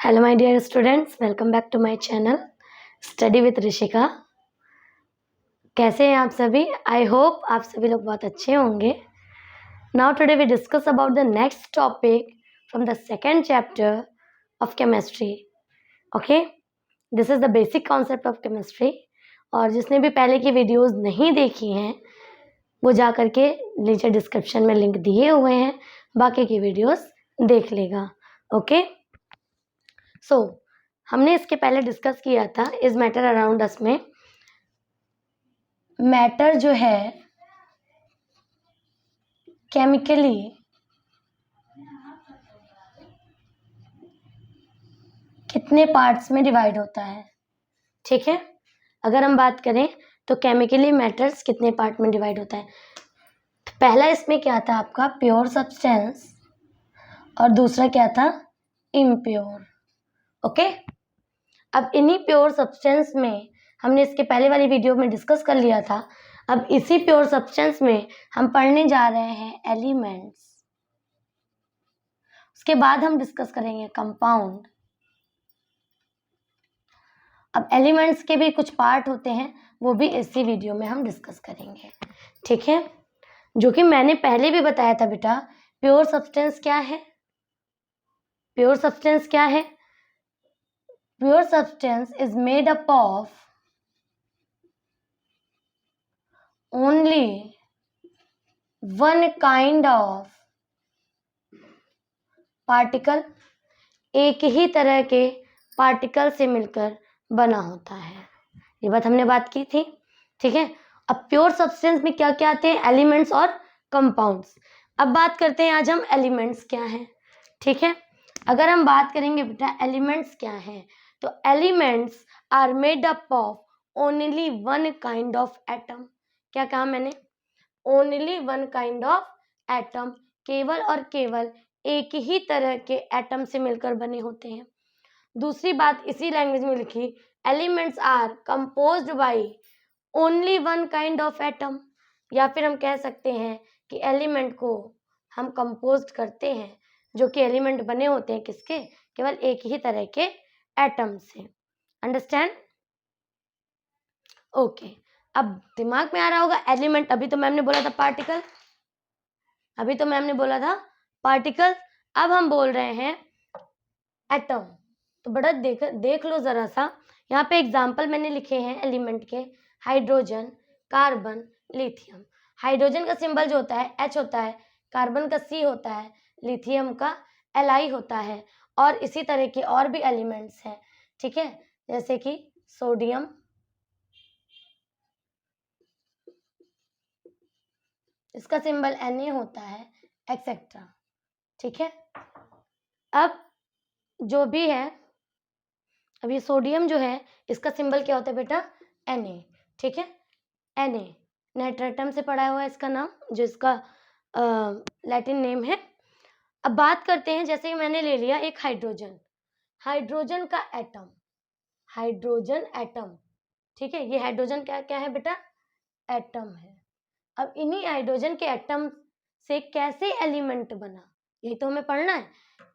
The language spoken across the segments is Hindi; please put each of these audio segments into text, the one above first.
Hello my dear students, welcome back to my channel study with Rishika. कैसे हैं आप सभी? आई होप आप सभी लोग बहुत अच्छे होंगे। Now today we discuss about the next topic from the second chapter of chemistry. Okay, this is the basic concept of chemistry. और जिसने भी पहले की वीडियोस नहीं देखी हैं वो जा करके नीचे डिस्क्रिप्शन में लिंक दिए हुए हैं, बाकी की वीडियोस देख लेगा। ओके, सो हमने इसके पहले डिस्कस किया था इज मैटर अराउंड अस में मैटर जो है केमिकली कितने पार्ट्स में डिवाइड होता है। ठीक है, अगर हम बात करें तो केमिकली मैटर्स कितने पार्ट में डिवाइड होता है। तो पहला इसमें क्या था आपका, प्योर सब्सटेंस, और दूसरा क्या था, इम्प्योर। ओके, अब इन्हीं प्योर सब्सटेंस में हमने इसके पहले वाली वीडियो में डिस्कस कर लिया था। अब इसी प्योर सब्सटेंस में हम पढ़ने जा रहे हैं एलिमेंट्स। उसके बाद हम डिस्कस करेंगे कंपाउंड। अब एलिमेंट्स के भी कुछ पार्ट होते हैं, वो भी इसी वीडियो में हम डिस्कस करेंगे। ठीक है, जो कि मैंने पहले भी बताया था बेटा। प्योर सब्सटेंस क्या है? प्योर सब्सटेंस क्या है? Pure substance is made up of only one kind of particle, एक ही तरह के पार्टिकल से मिलकर बना होता है। ये हमने बात की थी। ठीक है, अब प्योर सब्सटेंस में क्या क्या आते हैं, एलिमेंट्स और कंपाउंड्स। अब बात करते हैं आज हम एलिमेंट्स क्या हैं। ठीक है, अगर हम बात करेंगे बेटा एलिमेंट्स क्या हैं, तो elements are made up of only one kind of atom. क्या कहा मैंने? Only one kind of atom, केवल और केवल एक ही तरह के एटम से मिलकर बने होते हैं। दूसरी बात इसी लैंग्वेज में लिखी, elements are composed by only one kind of atom, या फिर हम कह सकते हैं कि एलिमेंट को हम कंपोज्ड करते हैं, जो कि एलिमेंट बने होते हैं किसके, केवल एक ही तरह के एटम से। अंडरस्टैंड? ओके, अब दिमाग में आ रहा होगा एलिमेंट, अभी तो मैम ने बोला था पार्टिकल, अभी तो मैम ने बोला था पार्टिकल, अब हम बोल रहे हैं एटम। तो बड़ा देख लो जरा सा, यहाँ पे एग्जाम्पल मैंने लिखे हैं एलिमेंट के, हाइड्रोजन, कार्बन, लिथियम। हाइड्रोजन का सिंबल जो होता है H होता है, कार्बन का C होता है, लिथियम का Li होता है, और इसी तरह के और भी एलिमेंट्स हैं। ठीक है, जैसे कि सोडियम, इसका सिंबल Na होता है, एक्सेट्रा। ठीक है, अब जो भी है, अब ये सोडियम जो है इसका सिंबल क्या होता है बेटा, Na। ठीक है, Na नाइट्रेटम से पढ़ा हुआ है इसका नाम, जो इसका लैटिन नेम है। अब बात करते हैं, जैसे मैंने ले लिया एक हाइड्रोजन, हाइड्रोजन का एटम, हाइड्रोजन एटम। ठीक है, ये हाइड्रोजन क्या क्या है बेटा, एटम है। अब इन्हीं हाइड्रोजन के एटम से कैसे एलिमेंट बना, यही तो हमें पढ़ना है।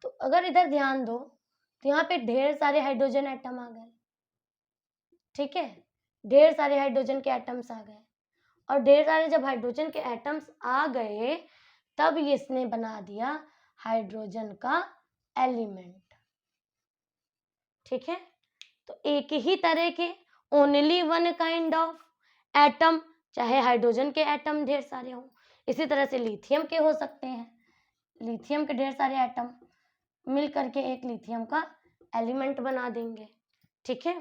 तो अगर इधर ध्यान दो तो यहाँ पे ढेर सारे हाइड्रोजन एटम आ गए। ठीक है, ढेर सारे हाइड्रोजन के एटम्स आ गए, और ढेर सारे जब हाइड्रोजन के एटम्स आ गए तब इसने बना दिया हाइड्रोजन का एलिमेंट। ठीक है, तो एक ही तरह के only one kind of atom, चाहे हाइड्रोजन के एटम ढेर सारे हों, इसी तरह से लिथियम के हो सकते हैं, लिथियम के ढेर सारे एटम मिल करके एक लिथियम का एलिमेंट बना देंगे। ठीक है,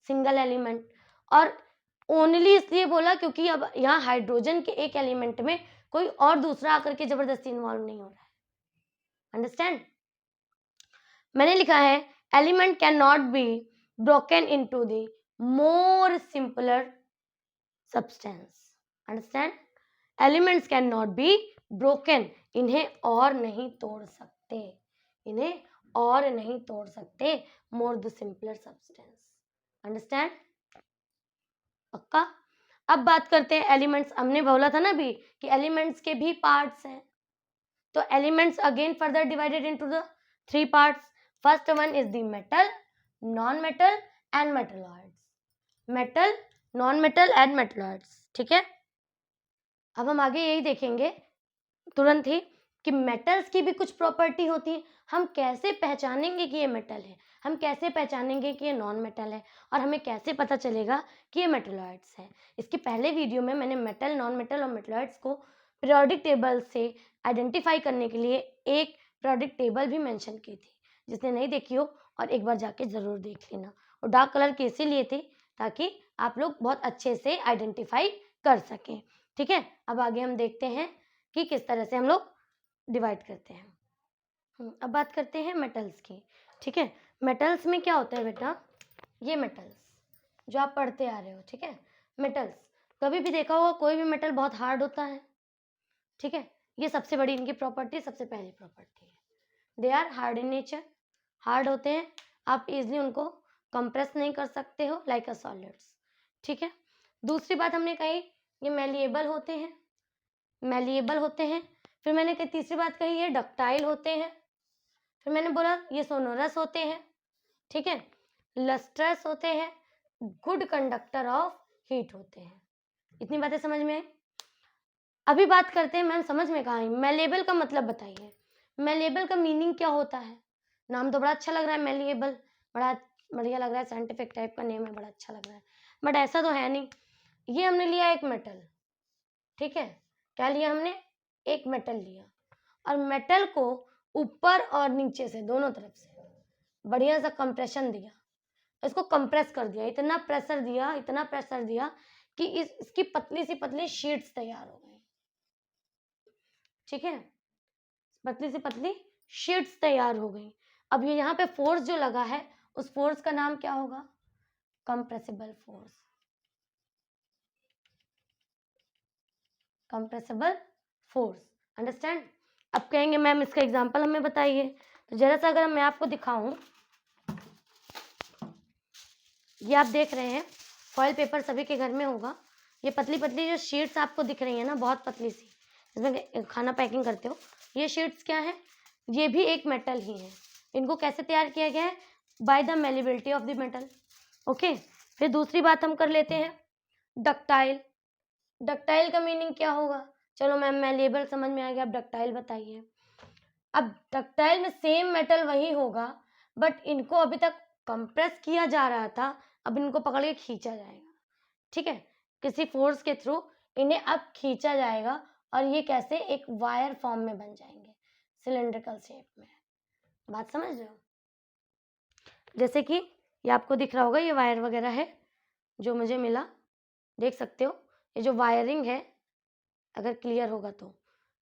सिंगल एलिमेंट। और ओनली इसलिए बोला क्योंकि अब यहाँ हाइड्रोजन के एक एलिमेंट में कोई और दूसरा आकर के जबरदस्ती इन्वॉल्व नहीं हो रहा है। अंडरस्टैंड? मैंने लिखा है element can not be broken into the more simpler substance. Understand? Elements can not be broken, इन्हें और नहीं तोड़ सकते, इन्हें और नहीं तोड़ सकते, more the simpler substance. Understand? पक्का? अब बात करते हैं एलिमेंट्स। हमने बोला था ना भी कि एलिमेंट्स के भी पार्ट्स हैं, तो elements again further divided into the 3 parts. First one is the metal, non metal and metalloids. Metal, non metal and metalloids, ठीक है। अब हम आगे यही देखेंगे तुरंत ही कि मेटल्स की भी कुछ प्रॉपर्टी होती है। हम कैसे पहचानेंगे कि ये मेटल है, हम कैसे पहचानेंगे कि ये नॉन मेटल है, और हमें कैसे पता चलेगा कि ये मेटलॉइड्स है। इसके पहले वीडियो में मैंने मेटल, नॉन मेटल और मेटलॉइड्स को पीरियोडिक टेबल से आइडेंटिफाई करने के लिए एक पीरियोडिक टेबल भी मेंशन की थी। जिसने नहीं देखी हो और एक बार जाके ज़रूर देख लेना। और डार्क कलर की इसीलिए थी ताकि आप लोग बहुत अच्छे से आइडेंटिफाई कर सकें, ठीक है। अब आगे हम देखते हैं कि किस तरह से हम लोग डिवाइड करते हैं। अब बात करते हैं मेटल्स की, ठीक है। मेटल्स में क्या होता है बेटा, ये मेटल्स जो आप पढ़ते आ रहे हो, ठीक है। मेटल्स कभी भी देखा होगा कोई भी मेटल बहुत हार्ड होता है, ठीक है। ये सबसे बड़ी इनकी प्रॉपर्टी, सबसे पहली प्रॉपर्टी है, they are hard in nature. Hard होते हैं, आप इजिली उनको कंप्रेस नहीं कर सकते हो लाइक अ सॉलिड्स, ठीक है। दूसरी बात हमने कही ये मैलिएबल होते हैं, मैलिएबल होते हैं। फिर मैंने तीसरी बात कही ये डक्टाइल होते हैं। फिर मैंने बोला ये सोनोरस होते हैं, ठीक है। लस्ट्रस होते हैं, गुड कंडक्टर ऑफ हीट होते हैं। इतनी बातें समझ में आई। अभी बात करते हैं मैम समझ में कहाँ आई, मैलेबल का मतलब बताइए। मैलेबल का मीनिंग क्या होता है? नाम तो बड़ा अच्छा लग रहा है मैलिएबल, बड़ा बढ़िया लग रहा है, साइंटिफिक टाइप का नेम है, बड़ा अच्छा लग रहा है, बट ऐसा तो है नहीं। ये हमने लिया एक मेटल, ठीक है। क्या लिया हमने? एक मेटल लिया, और मेटल को ऊपर और नीचे से दोनों तरफ से बढ़िया सा कंप्रेशन दिया, इसको कंप्रेस कर दिया, इतना प्रेशर दिया, इतना प्रेशर दिया कि इसकी पतली सी पतली शीट्स तैयार हो गई, ठीक है। पतली सी पतली शीट्स तैयार हो गई। अब ये यहाँ पे फोर्स जो लगा है उस फोर्स का नाम क्या होगा? Compressible force, compressible force, understand. अब कहेंगे मैम इसका एग्जांपल हमें बताइए, तो जरा सा अगर मैं आपको दिखाऊं, ये आप देख रहे हैं फॉइल पेपर सभी के घर में होगा। ये पतली पतली जो शीट्स आपको दिख रही है ना, बहुत पतली सी, इसमें खाना पैकिंग करते हो, ये शीट्स क्या है? ये भी एक मेटल ही है। इनको कैसे तैयार किया गया है? By the malleability of the metal, okay. फिर दूसरी बात हम कर लेते हैं डक्टाइल। डक्टाइल का मीनिंग क्या होगा? चलो मैम मैलिएबल समझ में आ गया, अब डक्टाइल बताइए। अब डक्टाइल में सेम मेटल वही होगा, बट इनको अभी तक कंप्रेस किया जा रहा था, अब इनको पकड़ के खींचा जाएगा, ठीक है। किसी फोर्स के थ्रू इन्हें अब खींचा जाएगा, और ये कैसे? एक वायर फॉर्म में बन जाएंगे, सिलेंड्रिकल शेप में। बात समझ रहे हो? जैसे कि ये आपको दिख रहा होगा, ये वायर वगैरह है जो मुझे मिला, देख सकते हो ये जो वायरिंग है, अगर क्लियर होगा तो,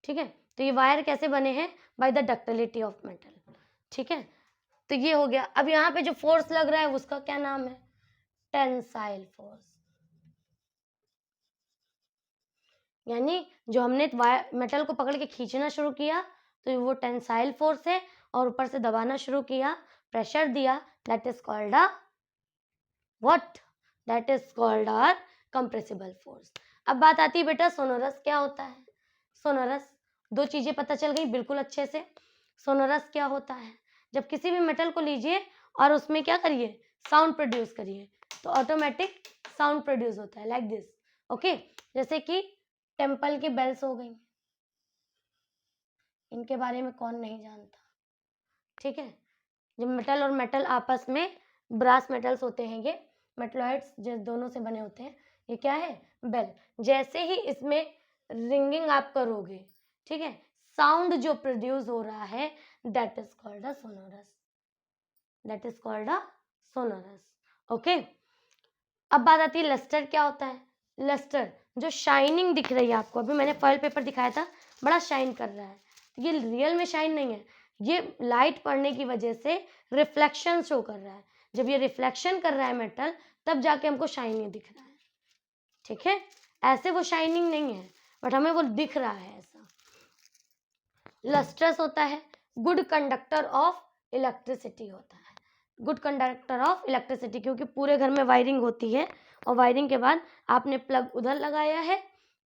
ठीक है। तो ये वायर कैसे बने हैं? By the ductility of metal, ठीक है। तो ये हो गया। अब यहाँ पे जो फोर्स लग रहा है उसका क्या नाम है? Tensile force. यानी जो हमने मेटल को पकड़ के खींचना शुरू किया तो वो टेंसाइल फोर्स है, और ऊपर से दबाना शुरू किया, प्रेशर दिया, that is called a what? That is called are compressible force. अब बात आती है बेटा सोनोरस क्या होता है? सोनोरस, दो चीजें पता चल गई बिल्कुल अच्छे से। सोनोरस क्या होता है? जब किसी भी मेटल को लीजिए और उसमें क्या करिए? साउंड प्रोड्यूस करिए, तो ऑटोमेटिक साउंड प्रोड्यूस होता है लाइक दिस, ओके। जैसे कि टेम्पल की बेल्स हो गई, इनके बारे में कौन नहीं जानता, ठीक है। जब मेटल और मेटल आपस में, ब्रास मेटल्स होते हैं ये, मेटलॉइड्स जो दोनों से बने होते हैं, ये क्या है? बेल। जैसे ही इसमें रिंगिंग आप करोगे, ठीक है, साउंड जो प्रोड्यूस हो रहा है that is called a sonorous, that is called a sonorous, okay. अब बात आती है लस्टर क्या होता है? लस्टर, जो शाइनिंग दिख रही है आपको, अभी मैंने फॉइल पेपर दिखाया था, बड़ा शाइन कर रहा है, ये रियल में शाइन नहीं है, ये लाइट पड़ने की वजह से रिफ्लेक्शन शो कर रहा है। जब ये रिफ्लेक्शन कर रहा है मेटल, तब जाके हमको शाइनिंग दिख रहा है, ठीक है। ऐसे वो शाइनिंग नहीं है, बट हमें वो दिख रहा है ऐसा। लस्ट्रस होता है, गुड कंडक्टर ऑफ इलेक्ट्रिसिटी होता है, गुड कंडक्टर ऑफ इलेक्ट्रिसिटी, क्योंकि पूरे घर में वायरिंग होती है, और वायरिंग के बाद आपने प्लग उधर लगाया है,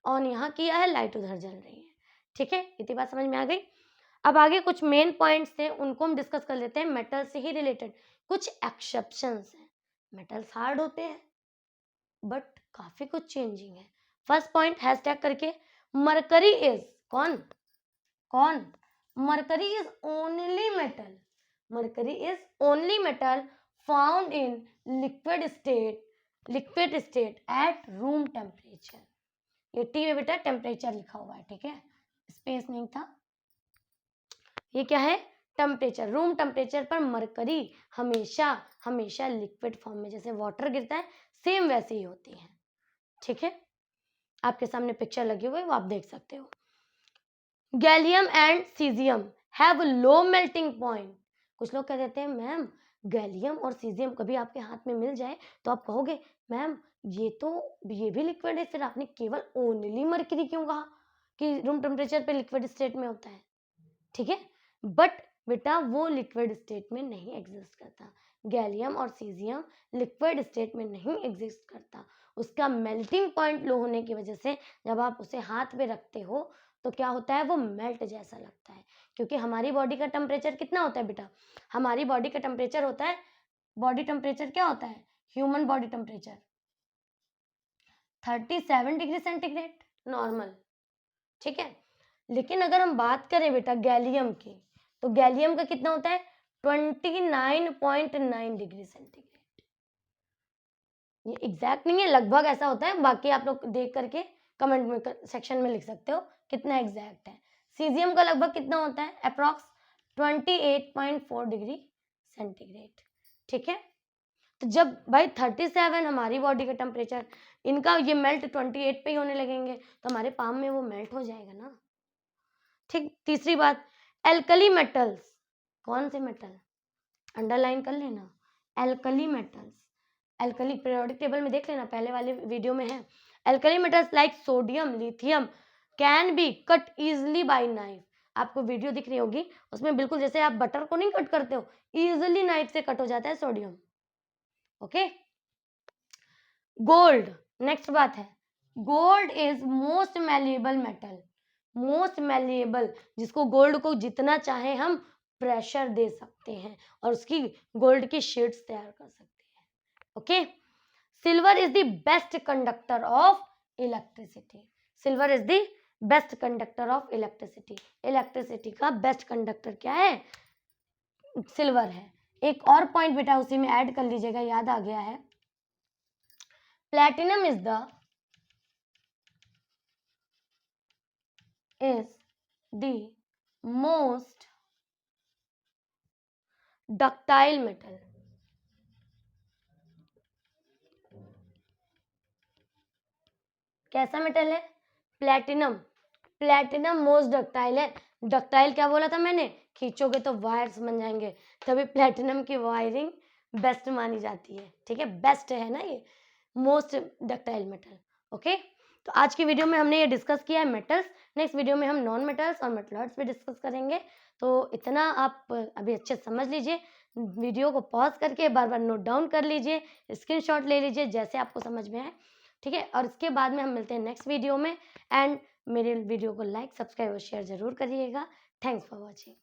ऑन यहाँ किया है, लाइट उधर जल रही है, ठीक है। इतनी बात समझ में आ गई। अब आगे कुछ मेन पॉइंट्स थे, उनको हम डिस्कस कर लेते हैं मेटल से ही रिलेटेड। कुछ एक्सेप्शंस हैं, मेटल्स हार्ड होते हैं बट काफी कुछ चेंजिंग है। फर्स्ट पॉइंट हैशटैग करके, मरकरी इज कौन कौन mercury is only metal, mercury is only metal found in liquid state at room temperature. ये टी में बेटा टेम्परेचर लिखा हुआ है, ठीक है, स्पेस नहीं था। ये क्या है, टेम्परेचर, रूम टेम्परेचर पर मरकरी हमेशा हमेशा लिक्विड फॉर्म में, जैसे वाटर गिरता है सेम वैसे ही होती है, ठीक है। आपके सामने पिक्चर लगी हुई है, वो आप देख सकते हो। Gallium and caesium have low melting point. कुछ लोग कह देते हैं मैम गैलियम और सीजियम कभी आपके हाथ में मिल जाए तो आप कहोगे मैम ये भी लिक्विड है, फिर आपने केवल ओनली मरकरी क्यों कहा कि रूम टेम्परेचर पे लिक्विड स्टेट में होता है, ठीक है। बट बेटा वो लिक्विड स्टेट में नहीं एग्जिस्ट करता, गैलियम और सीजियम लिक्विड स्टेट में नहीं एग्जिस्ट करता। उसका मेल्टिंग पॉइंट लो होने की वजह से जब आप उसे हाथ पे रखते हो तो क्या होता है, वो मेल्ट जैसा लगता है। क्योंकि हमारी बॉडी का टेम्परेचर कितना होता है बेटा, हमारी बॉडी का टेम्परेचर होता है, बॉडी टेम्परेचर क्या होता है, human body temperature 37 degree centigrade normal, ठीक है। लेकिन अगर हम बात करें बेटा गैलियम की, तो गैलियम का कितना होता है 29.9 डिग्री सेंटीग्रेड। ये एग्जैक्ट नहीं है, लगभग ऐसा होता है, बाकी आप लोग देख करके कमेंट में सेक्शन में लिख सकते हो कितना एग्जैक्ट है। सीजियम का लगभग कितना होता है, अप्रॉक्स 28.4 डिग्री सेंटीग्रेड, ठीक है। तो जब भाई 37 हमारी बॉडी का टेम्परेचर, इनका ये मेल्ट 28 पे ही होने लगेंगे तो हमारे पाम में वो मेल्ट हो जाएगा ना, ठीक। तीसरी बात, एल्कली मेटल्स, कौन से मेटल, अंडरलाइन कर लेना, alkali metals, alkali periodic table में देख लेना, पहले वाले वीडियो में है। Alkali metals like sodium lithium can be cut easily by knife. आपको वीडियो दिख रही होगी, उसमें बिल्कुल जैसे आप बटर को नहीं कट करते हो, इजिली नाइफ से कट हो जाता है सोडियम, ओके। गोल्ड, नेक्स्ट बात है, gold is most malleable metal, most malleable, जिसको गोल्ड को जितना चाहे हम प्रेशर दे सकते हैं और उसकी गोल्ड की शीट्स तैयार कर सकते हैं, okay. Silver is the best conductor of electricity, silver is the best conductor of electricity, electricity का बेस्ट कंडक्टर क्या है, सिल्वर है। एक और पॉइंट बेटा उसी में ऐड कर लीजिएगा, याद आ गया है, platinum is the most ductile metal, कैसा मेटल है, प्लैटिनम, प्लैटिनम मोस्ट डक्टाइल है। डक्टाइल क्या बोला था मैंने, खींचोगे तो वायर्स बन जाएंगे, तभी प्लैटिनम की वायरिंग बेस्ट मानी जाती है, ठीक है, बेस्ट है ना ये, मोस्ट डक्टाइल मेटल, ओके। तो आज की वीडियो में हमने ये डिस्कस किया है मेटल्स, नेक्स्ट वीडियो में हम नॉन मेटल्स और मेटलॉइड्स पे डिस्कस करेंगे। तो इतना आप अभी अच्छे समझ लीजिए, वीडियो को पॉज करके बार बार नोट डाउन कर लीजिए, स्क्रीनशॉट ले लीजिए जैसे आपको समझ में आए, ठीक है। और इसके बाद में हम मिलते हैं नेक्स्ट वीडियो में, एंड मेरे वीडियो को लाइक सब्सक्राइब और शेयर जरूर करिएगा। Thanks for watching.